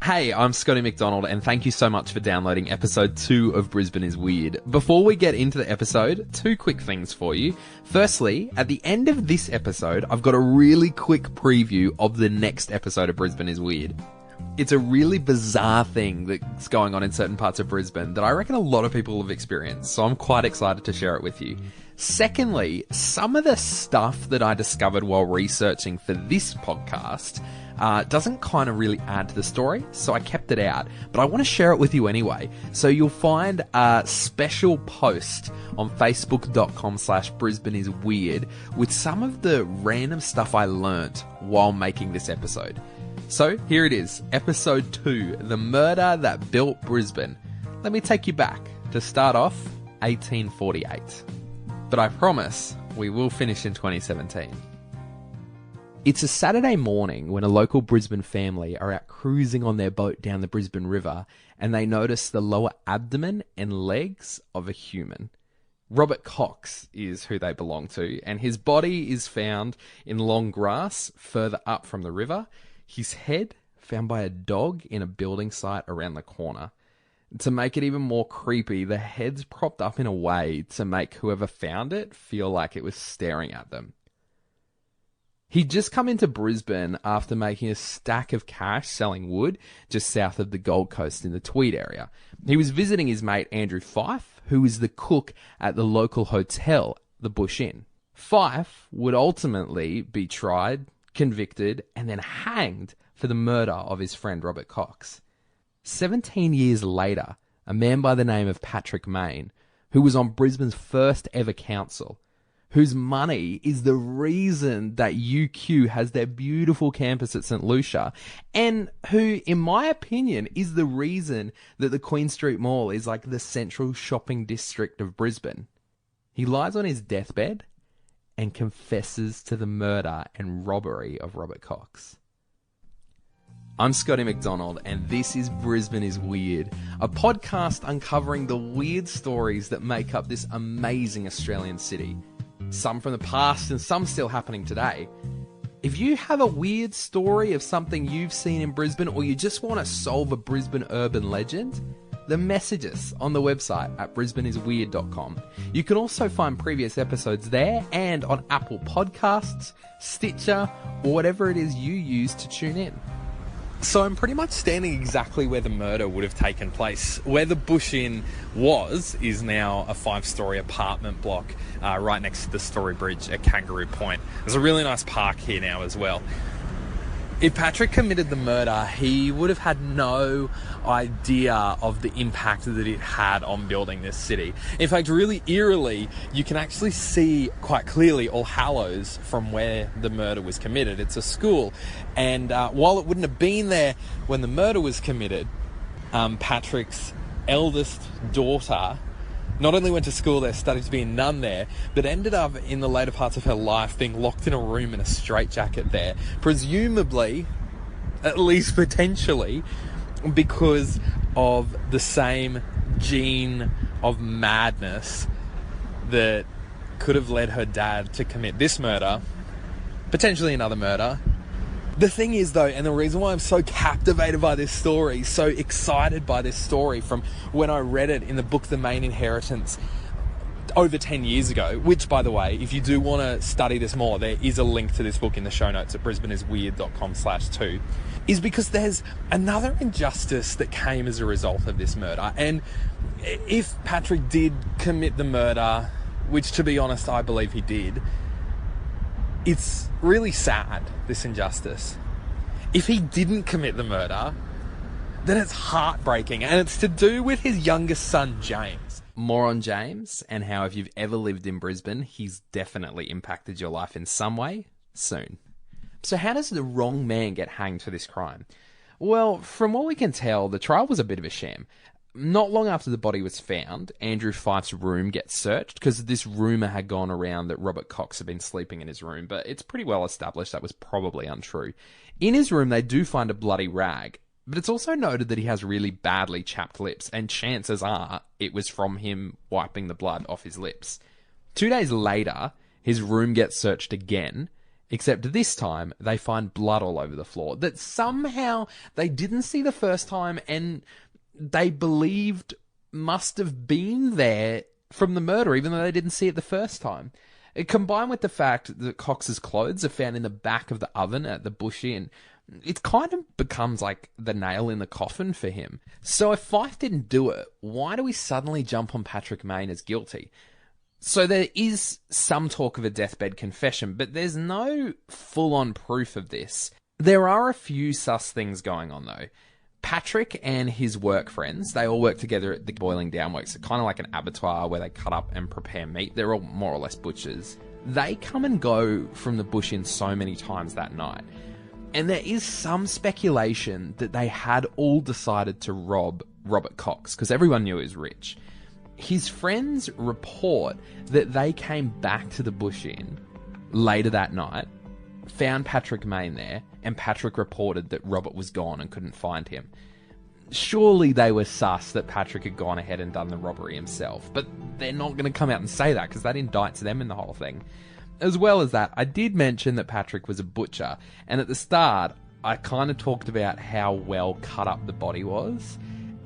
Hey, I'm Scotty McDonald, and thank you so much for downloading episode 2 of Brisbane Is Weird. Before we get into the episode, 2 quick things for you. Firstly, at the end of this episode, I've got a really quick preview of the next episode of Brisbane Is Weird. It's a really bizarre thing that's going on in certain parts of Brisbane that I reckon a lot of people have experienced, so I'm quite excited to share it with you. Secondly, some of the stuff that I discovered while researching for this podcast doesn't kind of really add to the story, so I kept it out. But I want to share it with you anyway. So you'll find a special post on facebook.com/Brisbane Is Weird with some of the random stuff I learnt while making this episode. So here it is, episode 2, The Murder That Built Brisbane. Let me take you back to start off 1848. But I promise we will finish in 2017. It's a Saturday morning when a local Brisbane family are out cruising on their boat down the Brisbane River and they notice the lower abdomen and legs of a human. Robert Cox is who they belong to, and his body is found in long grass further up from the river. His head found by a dog in a building site around the corner. To make it even more creepy, the head's propped up in a way to make whoever found it feel like it was staring at them. He'd just come into Brisbane after making a stack of cash selling wood just south of the Gold Coast in the Tweed area. He was visiting his mate Andrew Fife, who was the cook at the local hotel, the Bush Inn. Fife would ultimately be tried, convicted, and then hanged for the murder of his friend Robert Cox. 17 years later, a man by the name of Patrick Mayne, who was on Brisbane's first ever council, whose money is the reason that UQ has their beautiful campus at St Lucia, and who, in my opinion, is the reason that the Queen Street Mall is like the central shopping district of Brisbane. He lies on his deathbed and confesses to the murder and robbery of Robert Cox. I'm Scotty McDonald, and this is Brisbane Is Weird, a podcast uncovering the weird stories that make up this amazing Australian city. Some from the past and some still happening today. If you have a weird story of something you've seen in Brisbane, or you just want to solve a Brisbane urban legend, then message us on the website at brisbaneisweird.com. You can also find previous episodes there and on Apple Podcasts, Stitcher, or whatever it is you use to tune in. So I'm pretty much standing exactly where the murder would have taken place. Where the Bush Inn is now a 5-storey apartment block right next to the Story Bridge at Kangaroo Point. There's a really nice park here now as well. If Patrick committed the murder, he would have had no idea of the impact that it had on building this city. In fact, really eerily, you can actually see quite clearly All Hallows from where the murder was committed. It's a school, and while it wouldn't have been there when the murder was committed, Patrick's eldest daughter not only went to school there, studied to be a nun there, but ended up in the later parts of her life being locked in a room in a straitjacket there, presumably, at least potentially, because of the same gene of madness that could have led her dad to commit this murder, potentially another murder. The thing is, though, and the reason why I'm so captivated by this story, so excited by this story from when I read it in the book The Mayne Inheritance over 10 years ago, which, by the way, if you do want to study this more, there is a link to this book in the show notes at brisbaneisweird.com/2, is because there's another injustice that came as a result of this murder. And if Patrick did commit the murder, which, to be honest, I believe he did, it's really sad, this injustice. If he didn't commit the murder, then it's heartbreaking, and it's to do with his youngest son, James. More on James, and how if you've ever lived in Brisbane, he's definitely impacted your life in some way, soon. So how does the wrong man get hanged for this crime? Well, from what we can tell, the trial was a bit of a sham. Not long after the body was found, Andrew Fife's room gets searched because this rumour had gone around that Robert Cox had been sleeping in his room, but it's pretty well established that was probably untrue. In his room, they do find a bloody rag, but it's also noted that he has really badly chapped lips, and chances are it was from him wiping the blood off his lips. 2 days later, his room gets searched again, Except this time, they find blood all over the floor that somehow they didn't see the first time and they believed must have been there from the murder, even though they didn't see it the first time. It combined with the fact that Cox's clothes are found in the back of the oven at the Bush Inn, it kind of becomes like the nail in the coffin for him. So if Fife didn't do it, why do we suddenly jump on Patrick Mayne as guilty? So there is some talk of a deathbed confession, but there's no full-on proof of this. There are a few sus things going on, though. Patrick and his work friends, they all work together at the Boiling Down Works, kind of like an abattoir where they cut up and prepare meat. They're all more or less butchers. They come and go from the Bush Inn so many times that night. And there is some speculation that they had all decided to rob Robert Cox, because everyone knew he was rich. His friends report that they came back to the Bush Inn later that night, found Patrick Mayne there, and Patrick reported that Robert was gone and couldn't find him. Surely they were sus that Patrick had gone ahead and done the robbery himself, but they're not going to come out and say that because that indicts them in the whole thing. As well as that, I did mention that Patrick was a butcher, and at the start, I kind of talked about how well cut up the body was.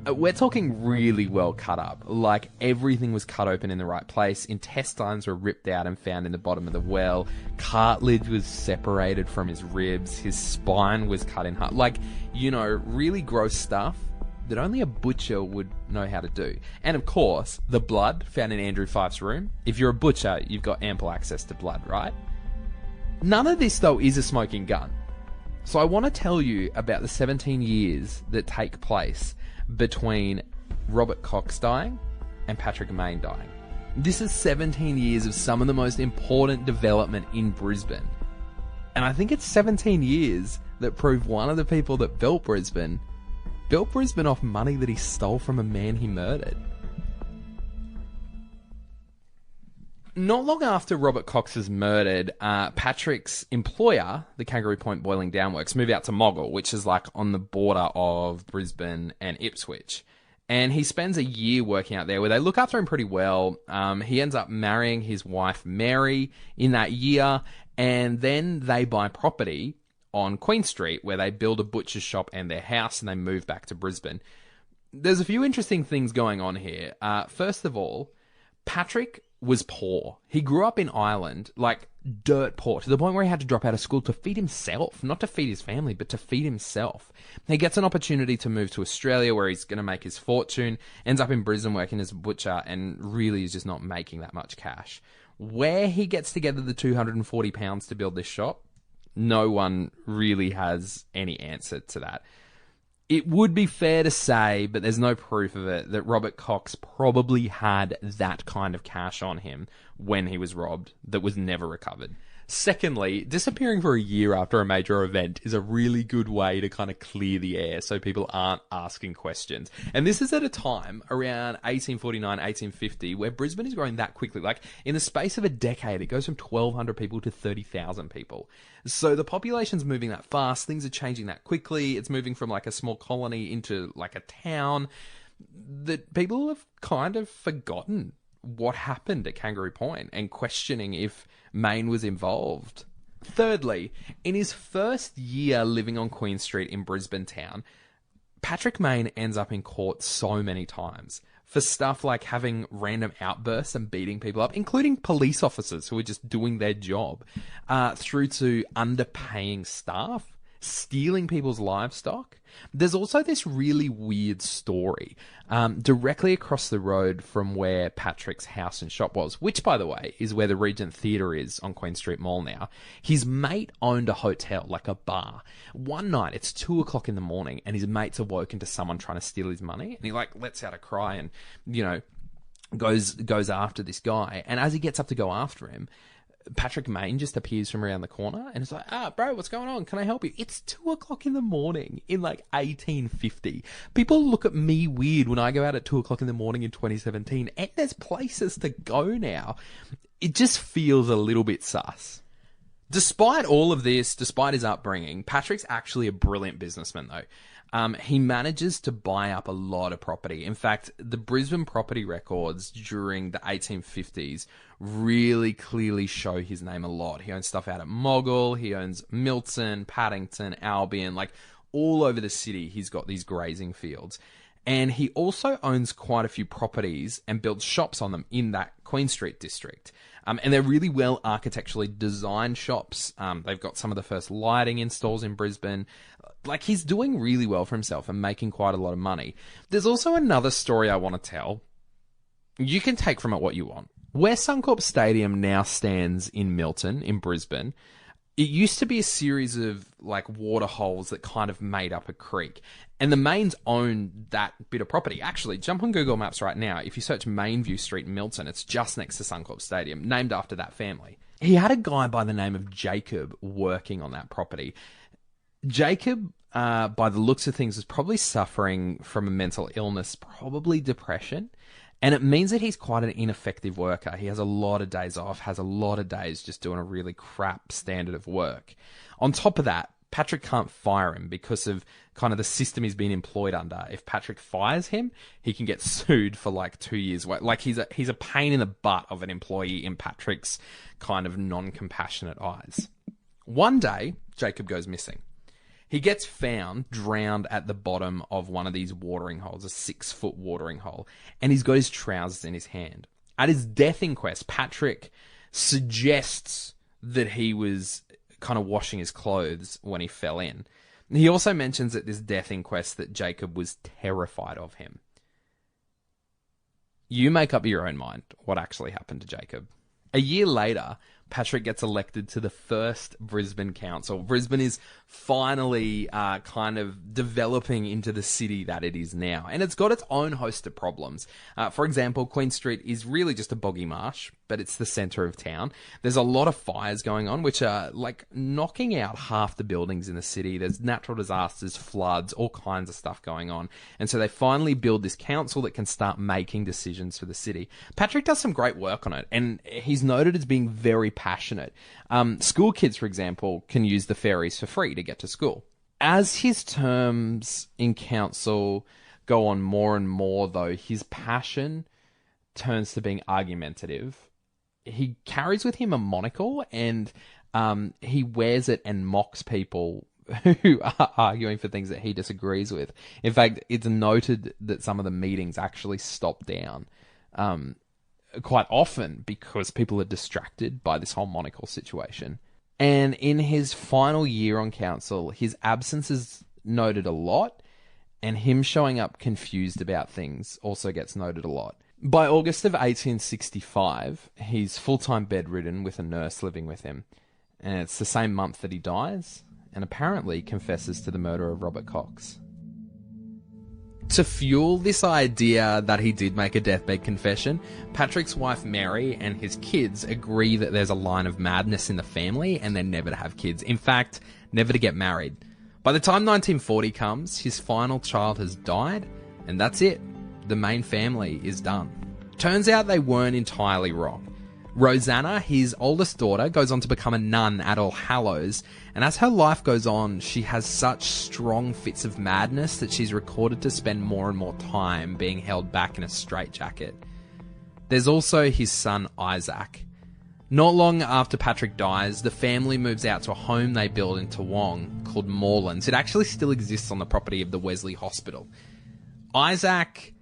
We're talking really well cut up, like everything was cut open in the right place, intestines were ripped out and found in the bottom of the well, cartilage was separated from his ribs, his spine was cut in half, like, you know, really gross stuff that only a butcher would know how to do. And of course, the blood found in Andrew Fife's room. If you're a butcher, you've got ample access to blood, right? None of this, though, is a smoking gun. So I want to tell you about the 17 years that take place between Robert Cox dying and Patrick Mayne dying. This is 17 years of some of the most important development in Brisbane. And I think it's 17 years that prove one of the people that built Brisbane off money that he stole from a man he murdered. Not long after Robert Cox is murdered, Patrick's employer, the Kangaroo Point Boiling Down Works, move out to Moggill, which is like on the border of Brisbane and Ipswich. And he spends a year working out there where they look after him pretty well. He ends up marrying his wife, Mary, in that year. And then they buy property on Queen Street where they build a butcher's shop and their house and they move back to Brisbane. There's a few interesting things going on here. First of all, Patrick was poor. He grew up in Ireland, like dirt poor, to the point where he had to drop out of school to feed himself, not to feed his family, but to feed himself. He gets an opportunity to move to Australia where he's going to make his fortune, ends up in Brisbane working as a butcher, and really is just not making that much cash. Where he gets together the £240 to build this shop, no one really has any answer to that. It would be fair to say, but there's no proof of it, that Robert Cox probably had that kind of cash on him when he was robbed that was never recovered. Secondly, disappearing for a year after a major event is a really good way to kind of clear the air so people aren't asking questions. And this is at a time around 1849, 1850, where Brisbane is growing that quickly. Like, in the space of a decade, it goes from 1,200 people to 30,000 people. So the population's moving that fast, things are changing that quickly, it's moving from like a small colony into like a town, that people have kind of forgotten what happened at Kangaroo Point and questioning if Mayne was involved. Thirdly, in his first year living on Queen Street in Brisbane town, Patrick Mayne ends up in court so many times for stuff like having random outbursts and beating people up, including police officers who are just doing their job, through to underpaying staff, stealing people's livestock. There's also this really weird story directly across the road from where Patrick's house and shop was, which, by the way, is where the Regent Theatre is on Queen Street Mall now. His mate owned a hotel, like a bar. One night, it's 2 o'clock in the morning, and his mate's awoken to someone trying to steal his money, and he, like, lets out a cry and, you know, goes after this guy. And as he gets up to go after him, Patrick Mayne just appears from around the corner and it's like, bro, what's going on? Can I help you? It's 2 o'clock in the morning in like 1850. People look at me weird when I go out at 2 o'clock in the morning in 2017, and there's places to go now. It just feels a little bit sus. Despite all of this, despite his upbringing, Patrick's actually a brilliant businessman though. he manages to buy up a lot of property. In fact, the Brisbane property records during the 1850s really clearly show his name a lot. He owns stuff out at Moggill, he owns Milton, Paddington, Albion, like all over the city he's got these grazing fields. And he also owns quite a few properties and builds shops on them in that Queen Street district. And they're really well architecturally designed shops. They've got some of the first lighting installs in Brisbane. Like, he's doing really well for himself and making quite a lot of money. There's also another story I want to tell. You can take from it what you want. Where Suncorp Stadium now stands in Milton, in Brisbane, it used to be a series of like water holes that kind of made up a creek. And the Maynes owned that bit of property. Actually, jump on Google Maps right now. If you search Mainview Street in Milton, it's just next to Suncorp Stadium, named after that family. He had a guy by the name of Jacob working on that property. Jacob, by the looks of things, is probably suffering from a mental illness, probably depression. And it means that he's quite an ineffective worker. He has a lot of days off, has a lot of days just doing a really crap standard of work. On top of that, Patrick can't fire him because of kind of the system he's been employed under. If Patrick fires him, he can get sued for like 2 years. Like he's a pain in the butt of an employee in Patrick's kind of non-compassionate eyes. One day, Jacob goes missing. He gets found drowned at the bottom of one of these watering holes, a 6-foot watering hole, and he's got his trousers in his hand. At his death inquest, Patrick suggests that he was kind of washing his clothes when he fell in. He also mentions at this death inquest that Jacob was terrified of him. You make up your own mind what actually happened to Jacob. A year later, Patrick gets elected to the first Brisbane Council. Brisbane is finally kind of developing into the city that it is now. And it's got its own host of problems. For example, Queen Street is really just a boggy marsh, but it's the centre of town. There's a lot of fires going on, which are like knocking out half the buildings in the city. There's natural disasters, floods, all kinds of stuff going on. And so they finally build this council that can start making decisions for the city. Patrick does some great work on it, and he's noted as being very passionate. School kids, for example, can use the ferries for free to get to school. As his terms in council go on more and more, though, his passion turns to being argumentative. He carries with him a monocle, and he wears it and mocks people who are arguing for things that he disagrees with. In fact, it's noted that some of the meetings actually stop down quite often because people are distracted by this whole monocle situation. And in his final year on council, his absence is noted a lot, and him showing up confused about things also gets noted a lot. By August of 1865, he's full-time bedridden with a nurse living with him. And it's the same month that he dies, and apparently confesses to the murder of Robert Cox. To fuel this idea that he did make a deathbed confession, Patrick's wife Mary and his kids agree that there's a line of madness in the family and they're never to have kids. In fact, never to get married. By the time 1940 comes, his final child has died, and that's it. The Mayne family is done. Turns out they weren't entirely wrong. Rosanna, his oldest daughter, goes on to become a nun at All Hallows, and as her life goes on, she has such strong fits of madness that she's recorded to spend more and more time being held back in a straitjacket. There's also his son Isaac. Not long after Patrick dies, the family moves out to a home they build in Toowong called Morelands. It actually still exists on the property of the Wesley Hospital. Isaac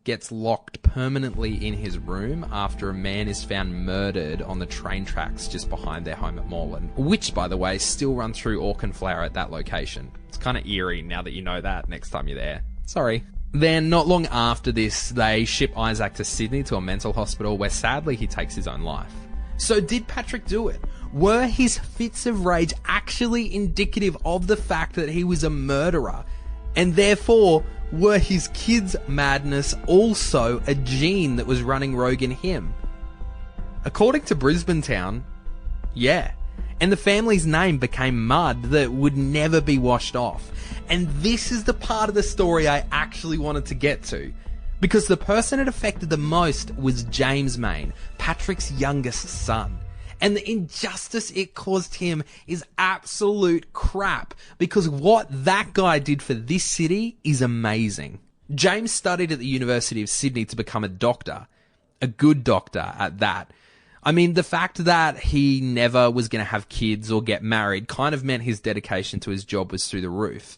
gets locked permanently in his room after a man is found murdered on the train tracks just behind their home at Moreland, which, by the way, still run through Auchenflower at that location. It's kind of eerie now that you know that next time you're there. Sorry. Then, not long after this, they ship Isaac to Sydney to a mental hospital where sadly he takes his own life. So did Patrick do it? Were his fits of rage actually indicative of the fact that he was a murderer? And therefore, were his kids' madness also a gene that was running rogue in him? According to Brisbane Town, yeah. And the family's name became mud that would never be washed off. And this is the part of the story I actually wanted to get to. Because the person it affected the most was James Mayne, Patrick's youngest son. And the injustice it caused him is absolute crap, because what that guy did for this city is amazing. James studied at the University of Sydney to become a doctor. A good doctor at that. I mean, the fact that he never was going to have kids or get married kind of meant his dedication to his job was through the roof.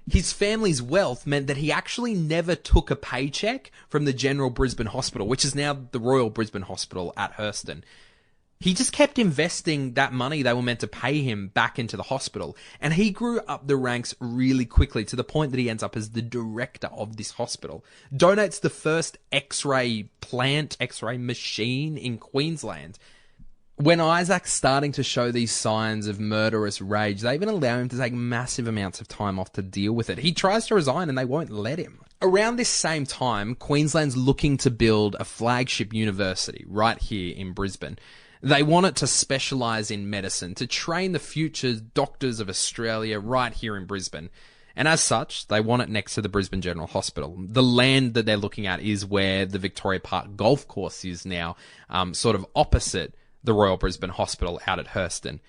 His family's wealth meant that he actually never took a paycheck from the General Brisbane Hospital, which is now the Royal Brisbane Hospital at Hurston. He just kept investing that money they were meant to pay him back into the hospital. And he grew up the ranks really quickly to the point that he ends up as the director of this hospital. Donates the first X-ray plant, X-ray machine in Queensland. When Isaac's starting to show these signs of murderous rage, they even allow him to take massive amounts of time off to deal with it. He tries to resign and they won't let him. Around this same time, Queensland's looking to build a flagship university right here in Brisbane. They want it to specialise in medicine, to train the future doctors of Australia right here in Brisbane. And as such, they want it next to the Brisbane General Hospital. The land that they're looking at is where the Victoria Park Golf Course is now, sort of opposite the Royal Brisbane Hospital out at Hurston.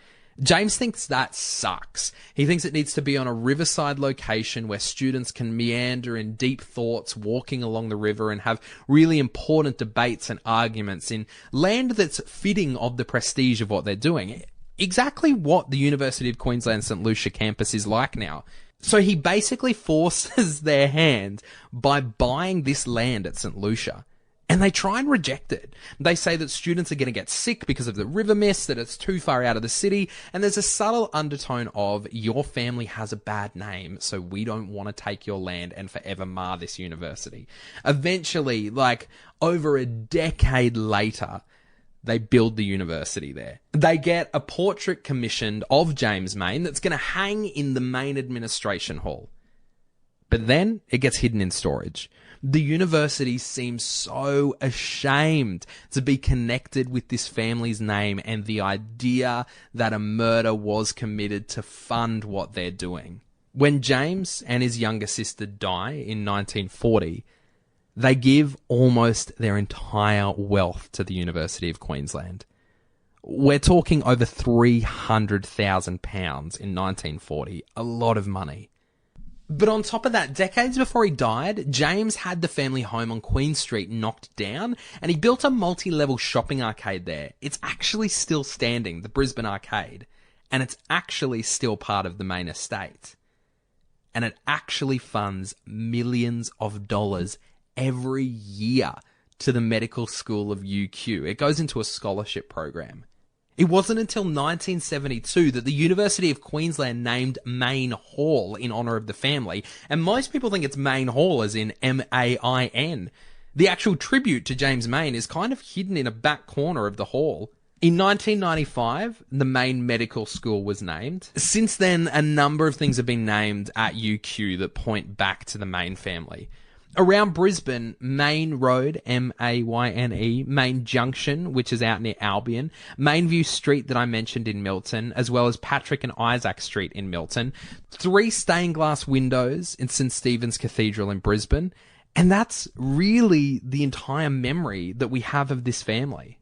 James thinks that sucks. He thinks it needs to be on a riverside location where students can meander in deep thoughts walking along the river and have really important debates and arguments in land that's fitting of the prestige of what they're doing. Exactly what the University of Queensland St Lucia campus is like now. So he basically forces their hand by buying this land at St Lucia. And they try and reject it. They say that students are going to get sick because of the river mist, that it's too far out of the city, and there's a subtle undertone of, your family has a bad name, so we don't want to take your land and forever mar this university. Eventually, like over a decade later, they build the university there. They get a portrait commissioned of James Mayne that's going to hang in the main administration hall. But then it gets hidden in storage. The university seems so ashamed to be connected with this family's name and the idea that a murder was committed to fund what they're doing. When James and his younger sister die in 1940, they give almost their entire wealth to the University of Queensland. We're talking over £300,000 in 1940, a lot of money. But on top of that, decades before he died, James had the family home on Queen Street knocked down, and he built a multi-level shopping arcade there. It's actually still standing, the Brisbane Arcade, and it's actually still part of the main estate. And it actually funds millions of dollars every year to the medical school of UQ. It goes into a scholarship program. It wasn't until 1972 that the University of Queensland named Mayne Hall in honour of the family, and most people think it's Mayne Hall as in M-A-I-N. The actual tribute to James Mayne is kind of hidden in a back corner of the hall. In 1995, the Mayne Medical School was named. Since then, a number of things have been named at UQ that point back to the Mayne family. Around Brisbane, Mayne Road, M-A-Y-N-E, Mayne Junction, which is out near Albion, Mainview Street that I mentioned in Milton, as well as Patrick and Isaac Street in Milton, 3 stained glass windows in St Stephen's Cathedral in Brisbane, and that's really the entire memory that we have of this family.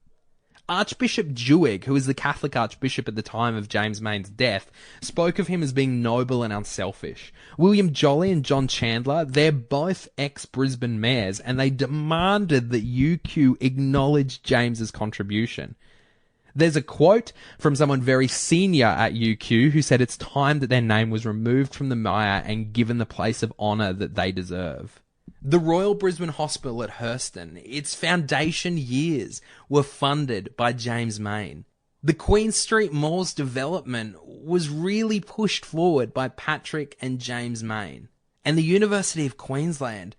Archbishop Jewig, who was the Catholic Archbishop at the time of James Mayne's death, spoke of him as being noble and unselfish. William Jolly and John Chandler, they're both ex-Brisbane mayors, and they demanded that UQ acknowledge James's contribution. There's a quote from someone very senior at UQ who said it's time that their name was removed from the mire and given the place of honour that they deserve. The Royal Brisbane Hospital at Hurston, its foundation years were funded by James Mayne. The Queen Street Mall's development was really pushed forward by Patrick and James Mayne. And the University of Queensland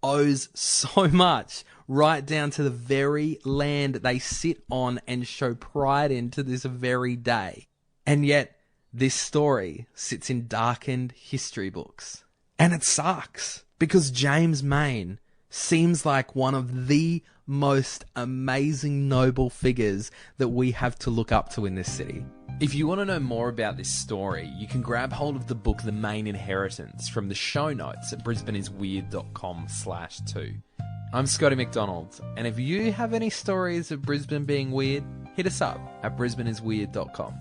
owes so much, right down to the very land they sit on and show pride in to this very day. And yet, this story sits in darkened history books. And it sucks. Because James Mayne seems like one of the most amazing noble figures that we have to look up to in this city. If you want to know more about this story, you can grab hold of the book The Mayne Inheritance from the show notes at brisbaneisweird.com/2. I'm Scotty McDonald, and if you have any stories of Brisbane being weird, hit us up at brisbaneisweird.com.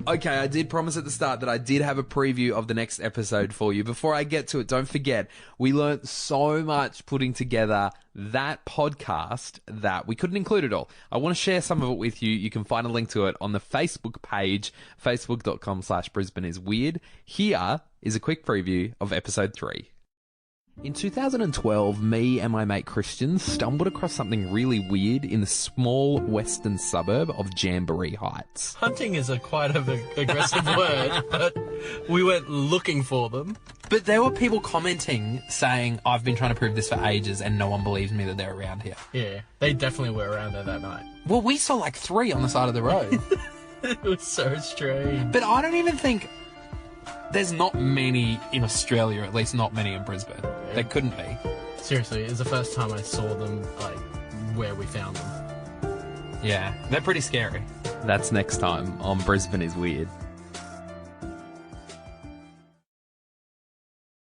Okay, I did promise at the start that I did have a preview of the next episode for you. Before I get to it, don't forget, we learnt so much putting together that podcast that we couldn't include it all. I want to share some of it with you. You can find a link to it on the Facebook page, facebook.com/BrisbaneIsWeird. Here is a quick preview of episode 3. In 2012, me and my mate Christian stumbled across something really weird in the small western suburb of Jamboree Heights. Hunting is quite an aggressive word, but we went looking for them. But there were people commenting saying, I've been trying to prove this for ages and no one believes me that they're around here. Yeah, they definitely were around there that night. Well, we saw like 3 on the side of the road. It was so strange. But I don't even think... There's not many in Australia, at least not many in Brisbane. Yeah. There couldn't be. Seriously, it was the first time I saw them, like, where we found them. Yeah, they're pretty scary. That's next time on Brisbane Is Weird.